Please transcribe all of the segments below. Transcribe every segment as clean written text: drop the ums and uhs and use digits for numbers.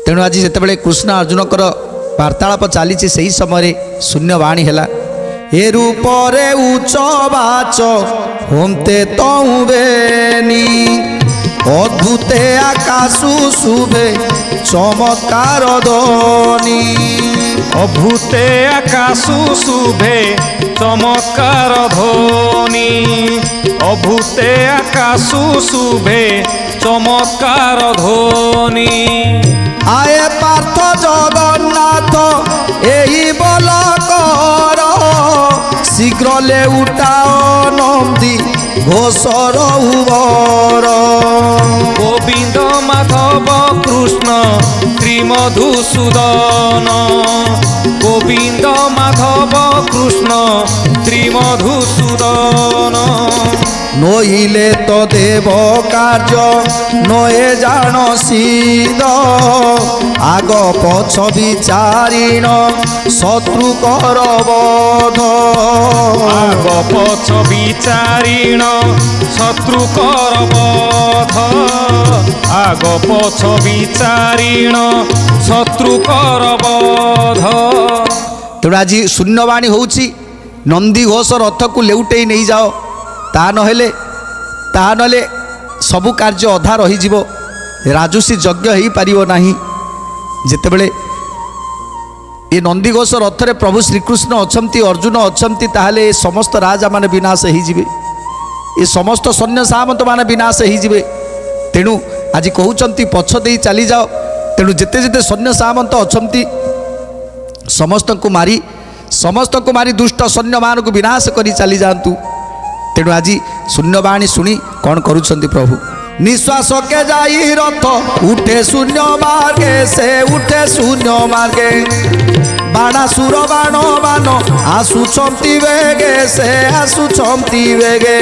तेणु आज जितेबाला कृष्ण अर्जुनकर वार्तालाप चली से समय शून्यवाणी है ए रूपरे उच्च बाच होमते तौबेनी अद्भुते आकाशु शुभे चमत्कार ध्वनि अभूते आकाशु शुभे चमत्कार ध्वनि अभूते आकाशु शुभे चमत्कार ध्वनि आए पार्थ जगन्नाथ एही बल कर शीघ्र ले उठाओ नंदी घोषर उबर गोविंद माधव कृष्ण त्रिमधुसूदन गोविंद माधव कृष्ण त्रिमधुसूदन नहिले तो देव कार्य नए जान सीद आग पछ विचारिण शत्रु कर बोध आग पछ विचारिण शत्रु कर बोध आग पछ विचारिण शत्रु कर बोध। तेणु आज शून्यवाणी होउछि नंदी घोष रथ को लेउटे नहीं जाओ ता नहले सबु कार्य अधा रही राजसी यज्ञ हो पारिबो नाही। जेतेबेले ये नंदीघोष रथ रे प्रभु श्रीकृष्ण अछंती अर्जुन अछंती ताहले समस्त राजा माने विनाश हो जिवे ये समस्त सैन्य सामंत माने विनाश हो जिवे। तेणु आज कहउचंती पछ देई चली जाओ। तेणु जेते जेते सैन्य सामंत अछंती समस्त को मारी दुष्ट सैन्य मान को विनाश करी चली जातु। तेणु आज शून्यवाणी शुणी कौन करुछंती प्रभु निश्वास के जाई रथ उठे शून्य मार्गे से उठे शून्य मार्गे बाणासुर बाण बाण आसुछंती वेगे से आसुछंती वेगे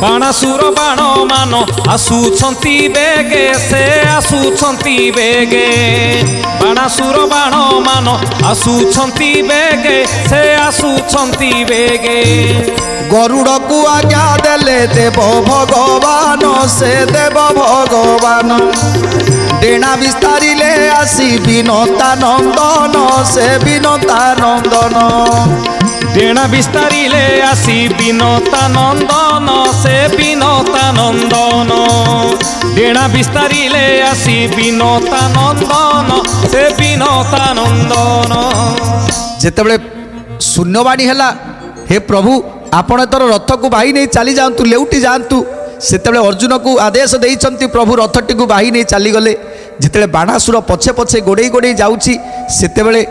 बाणासुर बाण मान आसुछंती वेगे से आसुछंती वेगे बाणासुर बाण मान आसुछंती वेगे से आसुछंती वेगे। गरुड़ को आज्ञा देले देव भगवान से देव भगवान डेणा विस्तारिले आसी विनता नंदन से विनता नंदन डेणा विस्तारिले आसी विनता नंदन से विनता नंदन डेणा विस्तारिले आसी विनता नंदन से विनता नंदन। जेतेबेले शून्यवाणी हैला हे प्रभु आपण तोर रथ को बाही नहीं चली जातु लेउटी जातु सेतेबेले अर्जुन को आदेश देइछंती प्रभु रथटी को बाही नहीं चली गले। जितेबेले बाणासुर पछे पछे गोड़े गोड़े जाउछि सेतेबेले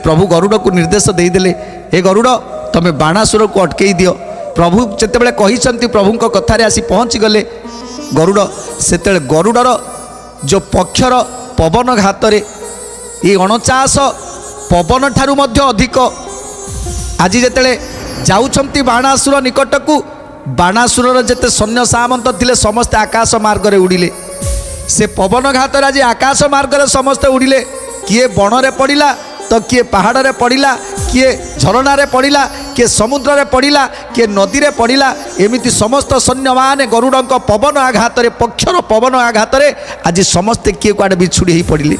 प्रभु गरुड़ को निर्देश देदेले हे गरुड़ तमे बाणासुर को अटकई दियो। प्रभु जेतेबेले कहिछंती प्रभुଙ୍କ कथारे आसी पहुँची गले गरुड़ सेतेबेले गरुड़र जो पक्षर पवन घात रे ये 49 पवन ठारू मध्य अधिक आज जेतेबेले जाउछंती बाणासुर निकट को बाणासुर जेते सैन्य सामंत थिले समस्त आकाश मार्ग रे उड़िले से पवन घात आज आकाश मार्ग रे समस्त उड़िले किए बण रे पड़िला तो किए पहाड़ रे पड़िला किए झरणा रे पड़िला किए समुद्र रे पड़िला किए नदी रे पड़िला एमिति समस्त सैन्य माने गरुड़ଙ୍କ पवन आघात रे पक्षर पवन आघात रे आज समस्त किए कुआडे बिछुड़ी ही पड़िले।